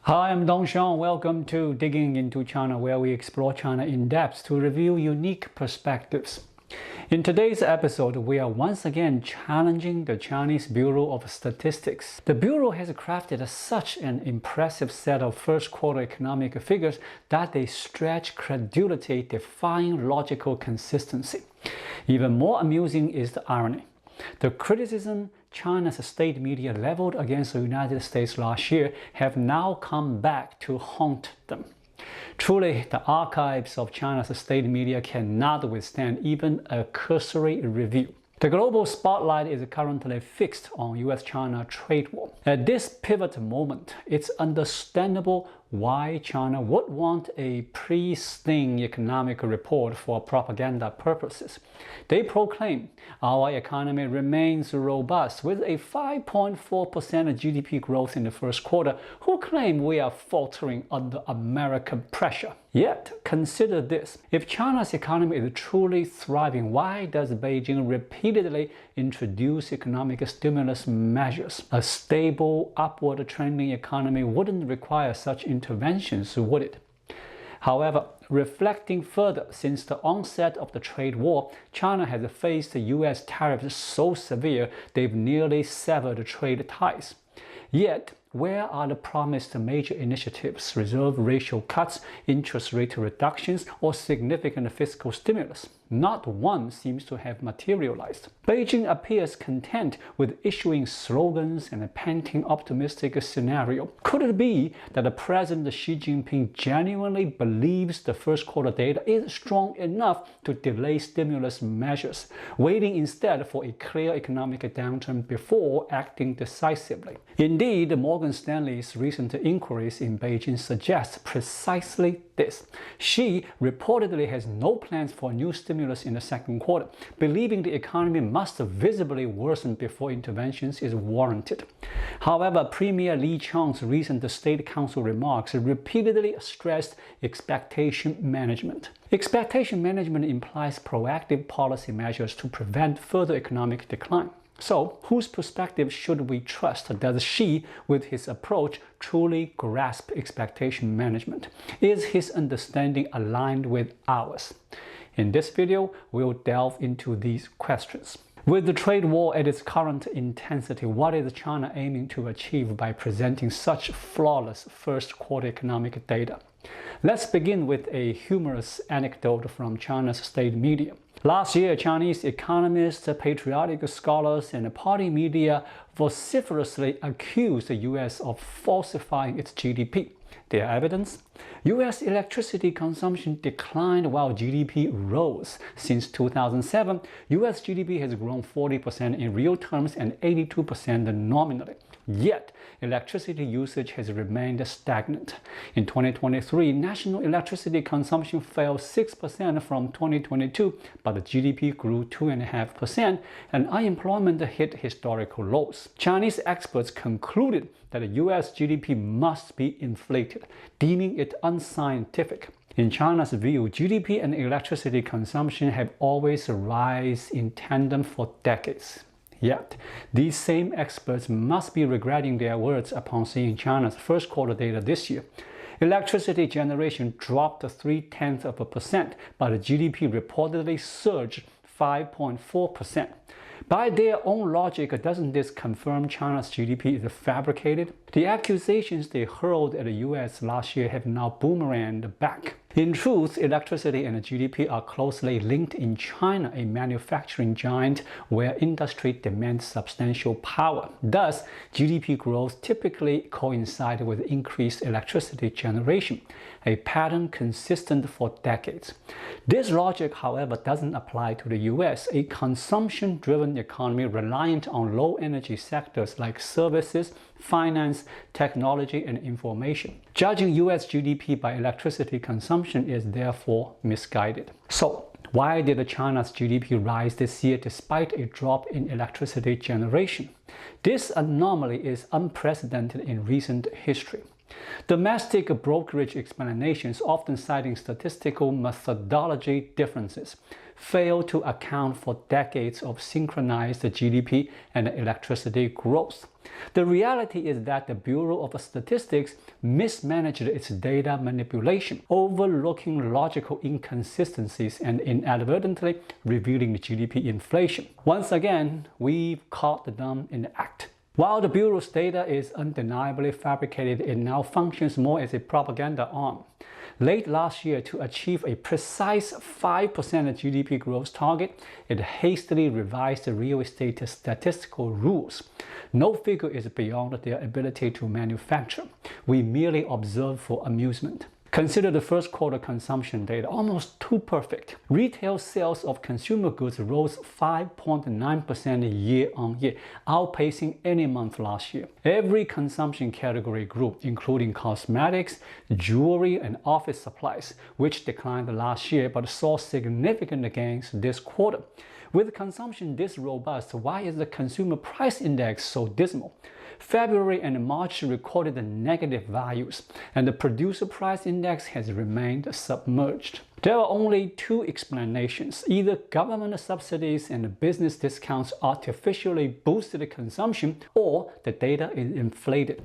Hi, I'm Dongxiang. Welcome to Digging into China, where we explore China in depth to reveal unique perspectives. In today's episode, we are once again challenging the Chinese Bureau of Statistics. The Bureau has crafted such an impressive set of first quarter economic figures that they stretch credulity, defying logical consistency. Even more amusing is the irony. The criticism China's state media leveled against the United States last year have now come back to haunt them. Truly, the archives of China's state media cannot withstand even a cursory review. The global spotlight is currently fixed on U.S. China trade war. At this pivotal moment, it's understandable why China would want a pristine economic report for propaganda purposes. They proclaim our economy remains robust with a 5.4% GDP growth in the first quarter, who claim we are faltering under American pressure. Yet, consider this. If China's economy is truly thriving, why does Beijing repeatedly introduce economic stimulus measures? A stable, upward trending economy wouldn't require such interventions, would it? However, reflecting further, since the onset of the trade war, China has faced U.S. tariffs so severe they've nearly severed trade ties. Yet, where are the promised major initiatives, reserve ratio cuts, interest rate reductions, or significant fiscal stimulus? Not one seems to have materialized. Beijing appears content with issuing slogans and painting optimistic scenario. Could it be that President Xi Jinping genuinely believes the first quarter data is strong enough to delay stimulus measures, waiting instead for a clear economic downturn before acting decisively? Indeed, Morgan Stanley's recent inquiries in Beijing suggest precisely this. Xi reportedly has no plans for new stimulus in the second quarter, believing the economy must visibly worsen before interventions is warranted. However, Premier Li Qiang's recent State Council remarks repeatedly stressed expectation management. Expectation management implies proactive policy measures to prevent further economic decline. So, whose perspective should we trust? Does Xi, with his approach, truly grasp expectation management? Is his understanding aligned with ours? In this video, we'll delve into these questions. With the trade war at its current intensity, what is China aiming to achieve by presenting such flawless first quarter economic data? Let's begin with a humorous anecdote from China's state media. Last year, Chinese economists, patriotic scholars, and party media vociferously accused the U.S. of falsifying its GDP. Their evidence? U.S. electricity consumption declined while GDP rose. Since 2007, U.S. GDP has grown 40% in real terms and 82% nominally. Yet, electricity usage has remained stagnant. In 2023, national electricity consumption fell 6% from 2022, but the GDP grew 2.5% and unemployment hit historical lows. Chinese experts concluded that the U.S. GDP must be inflated, deeming it unscientific. In China's view, GDP and electricity consumption have always risen in tandem for decades. Yet, these same experts must be regretting their words upon seeing China's first quarter data this year. Electricity generation dropped 0.3%, but the GDP reportedly surged 5.4%. By their own logic, doesn't this confirm China's GDP is fabricated? The accusations they hurled at the U.S. last year have now boomeranged back. In truth, electricity and GDP are closely linked in China, a manufacturing giant where industry demands substantial power. Thus, GDP growth typically coincides with increased electricity generation, a pattern consistent for decades. This logic, however, doesn't apply to the U.S., a consumption-driven economy reliant on low-energy sectors like services, finance, technology, and information. Judging U.S. GDP by electricity consumption is therefore misguided. So, why did China's GDP rise this year despite a drop in electricity generation? This anomaly is unprecedented in recent history. Domestic brokerage explanations, often citing statistical methodology differences, fail to account for decades of synchronized GDP and electricity growth. The reality is that the Bureau of Statistics mismanaged its data manipulation, overlooking logical inconsistencies and inadvertently revealing GDP inflation. Once again, we've caught them in the act. While the Bureau's data is undeniably fabricated, it now functions more as a propaganda arm. Late last year, to achieve a precise 5% GDP growth target, it hastily revised the real estate statistical rules. No figure is beyond their ability to manufacture. We merely observe for amusement. Consider the first quarter consumption data, almost too perfect. Retail sales of consumer goods rose 5.9% year-on-year, outpacing any month last year. Every consumption category grew, including cosmetics, jewelry, and office supplies, which declined last year but saw significant gains this quarter. With consumption this robust, why is the consumer price index so dismal? February and March recorded negative values, and the producer price index has remained submerged. There are only two explanations. Either government subsidies and business discounts artificially boosted consumption, or the data is inflated.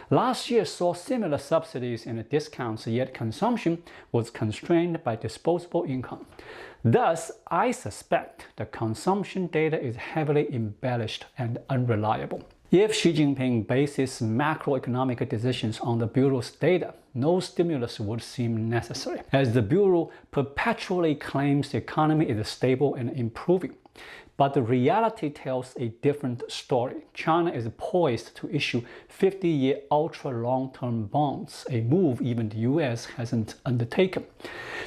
Last year saw similar subsidies and discounts, yet consumption was constrained by disposable income. Thus, I suspect the consumption data is heavily embellished and unreliable. If Xi Jinping bases macroeconomic decisions on the Bureau's data, no stimulus would seem necessary, as the Bureau perpetually claims the economy is stable and improving. But the reality tells a different story. China is poised to issue 50-year ultra-long-term bonds, a move even the U.S. hasn't undertaken.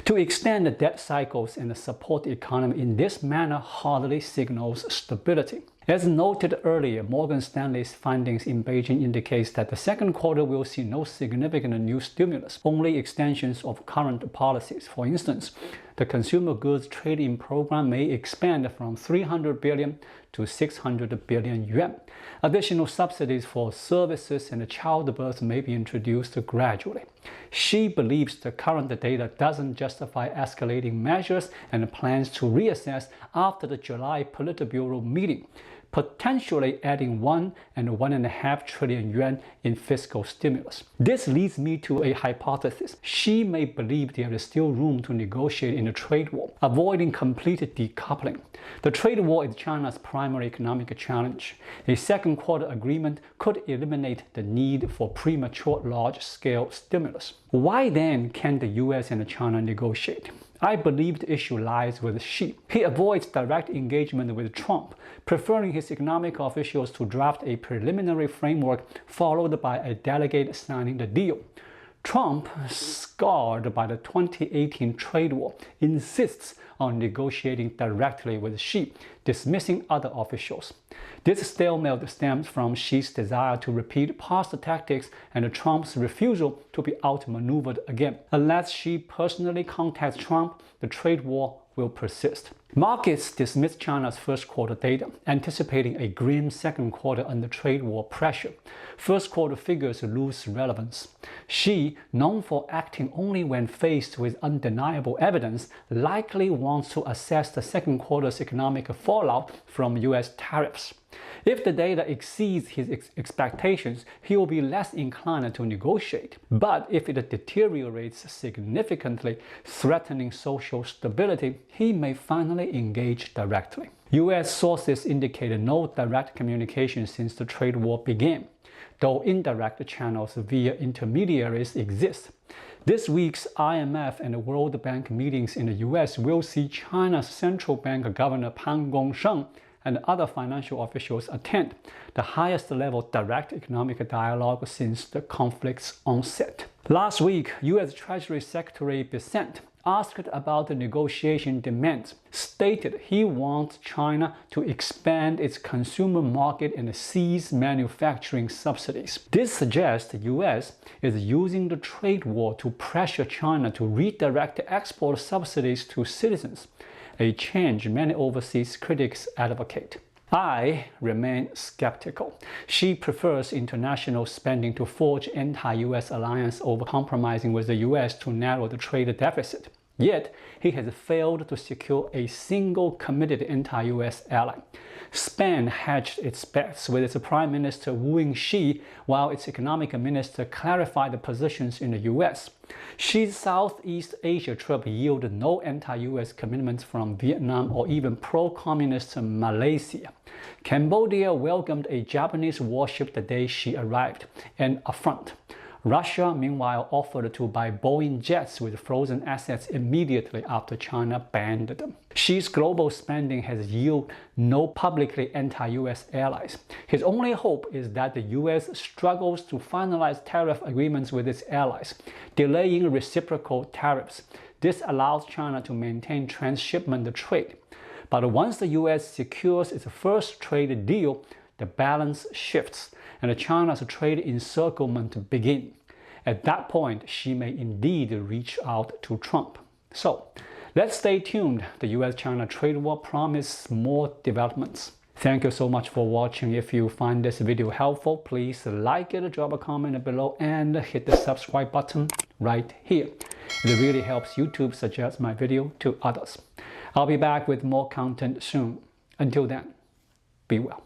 To extend the debt cycles and support the economy in this manner hardly signals stability. As noted earlier, Morgan Stanley's findings in Beijing indicates that the second quarter will see no significant new stimulus, only extensions of current policies. For instance, the consumer goods trade-in program may expand from 300 billion to 600 billion yuan. Additional subsidies for services and childbirth may be introduced gradually. Xi believes the current data doesn't justify escalating measures and plans to reassess after the July Politburo meeting, potentially adding 1 and 1.5 trillion yuan in fiscal stimulus. This leads me to a hypothesis. Xi may believe there is still room to negotiate in the trade war, avoiding complete decoupling. The trade war is China's primary economic challenge. A second quarter agreement could eliminate the need for premature large-scale stimulus. Why then can the U.S. and China negotiate? I believe the issue lies with Xi. He avoids direct engagement with Trump, preferring his economic officials to draft a preliminary framework followed by a delegate signing the deal. Trump, scarred by the 2018 trade war, insists on negotiating directly with Xi, dismissing other officials. This stalemate stems from Xi's desire to repeat past tactics and Trump's refusal to be outmaneuvered again. Unless Xi personally contacts Trump, the trade war will persist. Markets dismissed China's first quarter data, anticipating a grim second quarter under trade war pressure. First quarter figures lose relevance. Xi, known for acting only when faced with undeniable evidence, likely wants to assess the second quarter's economic fallout from U.S. tariffs. If the data exceeds his expectations, he will be less inclined to negotiate. But if it deteriorates significantly, threatening social stability, he may finally engage directly. U.S. sources indicated no direct communication since the trade war began, though indirect channels via intermediaries exist. This week's IMF and World Bank meetings in the U.S. will see China's central bank governor Pan Gongsheng and other financial officials attend, the highest level direct economic dialogue since the conflict's onset. Last week, U.S. Treasury Secretary Bessent, asked about the negotiation demands, stated he wants China to expand its consumer market and cease manufacturing subsidies. This suggests the U.S. is using the trade war to pressure China to redirect export subsidies to citizens, a change many overseas critics advocate. I remain skeptical. Xi prefers international spending to forge anti-U.S. alliance over compromising with the U.S. to narrow the trade deficit. Yet, he has failed to secure a single committed anti-U.S. ally. Spain hedged its bets with its Prime Minister wooing Xi, while its economic minister clarified the positions in the U.S. Xi's Southeast Asia trip yielded no anti-U.S. commitments from Vietnam or even pro-communist Malaysia. Cambodia welcomed a Japanese warship the day Xi arrived, an affront. Russia, meanwhile, offered to buy Boeing jets with frozen assets immediately after China banned them. Xi's global spending has yielded no publicly anti-U.S. allies. His only hope is that the U.S. struggles to finalize tariff agreements with its allies, delaying reciprocal tariffs. This allows China to maintain transshipment trade. But once the U.S. secures its first trade deal, the balance shifts, and China's trade encirclement begins. At that point, Xi may indeed reach out to Trump. So, let's stay tuned. The U.S.-China trade war promises more developments. Thank you so much for watching. If you find this video helpful, please like it, drop a comment below, and hit the subscribe button right here. It really helps YouTube suggest my video to others. I'll be back with more content soon. Until then, be well.